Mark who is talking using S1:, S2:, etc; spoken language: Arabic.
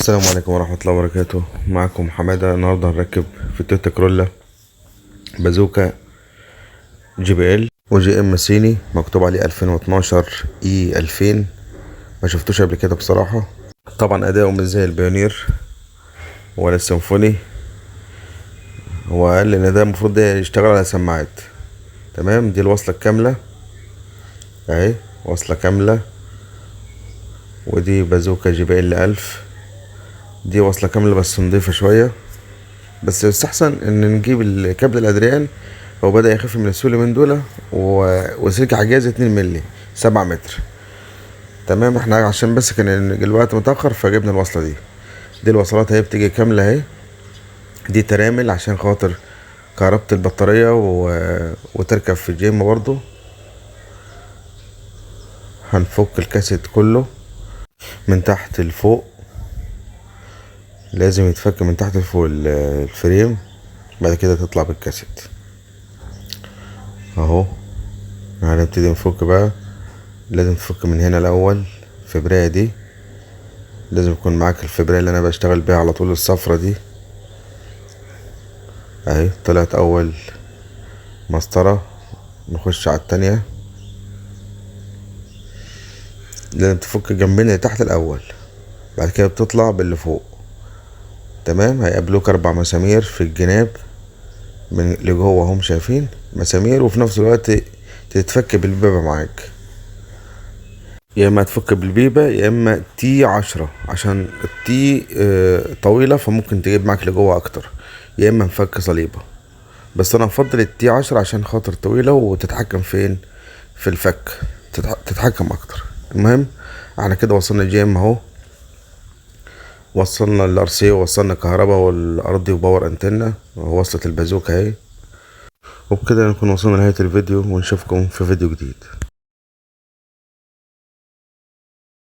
S1: السلام عليكم ورحمة الله وبركاته. معكم حمادة. النهاردة هنركب في تويوتا كرولا بازوكا جي بي ال وجي ام صيني مكتوب عليه 2012 اي 2000. ما شفتوش قبل كده بصراحة. طبعا اداؤه مش زي البيونير ولا السيمفوني. هو قال ان ده المفروض ده يشتغل على سماعات. تمام. دي الوصلة الكاملة اهي، وصلة كاملة. ودي بازوكا جي بي ال 1000. دي وصلة كاملة بس نضيفة شوية. بس يستحسن ان نجيب الكابل الادريان. هو بدأ يخف من السولي من دول وسلك عجاز 2 مللي 7 متر. تمام. احنا عشان بس كان الوقت متأخر فجبنا الوصلة دي. دي الوصلات اهي بتيجي كاملة اهي. دي ترامل عشان خاطر كهربة البطارية وتركب في الجيم برضو. هنفك الكاسيت كله من تحت لفوق. لازم يتفك من تحت لفوق الفريم. بعد كده تطلع بالكاسيت اهو. هنبتدي نفك بقى. لازم تفك من هنا الاول. الفبراية دي لازم يكون معاك الفبراية اللي انا بشتغل بيها على طول، الصفرة دي اهي. طلعت اول مسطرة. نخش على التانية. لازم تفك الجنبين اللي تحت الاول، بعد كده بتطلع باللي فوق. تمام. هيقابلوك 4 مسامير في الجناب من لجوه هم شايفين مسامير، وفي نفس الوقت تتفك بالبيبة معاك. يا اما تفك بالبيبة يا اما تي 10 عشان التي طويلة فممكن تجيب معاك لجوه اكتر، يا اما نفك صليبة. بس انا افضل التي 10 عشان خاطر طويلة وتتحكم فين في الفك، تتحكم اكتر. المهم احنا كده وصلنا الجي ام اهو. وصلنا الار سي ووصلنا كهرباء والارضي وباور انتنا ووصلت البازوكا اهي. وبكده نكون وصلنا لنهاية الفيديو ونشوفكم في فيديو جديد.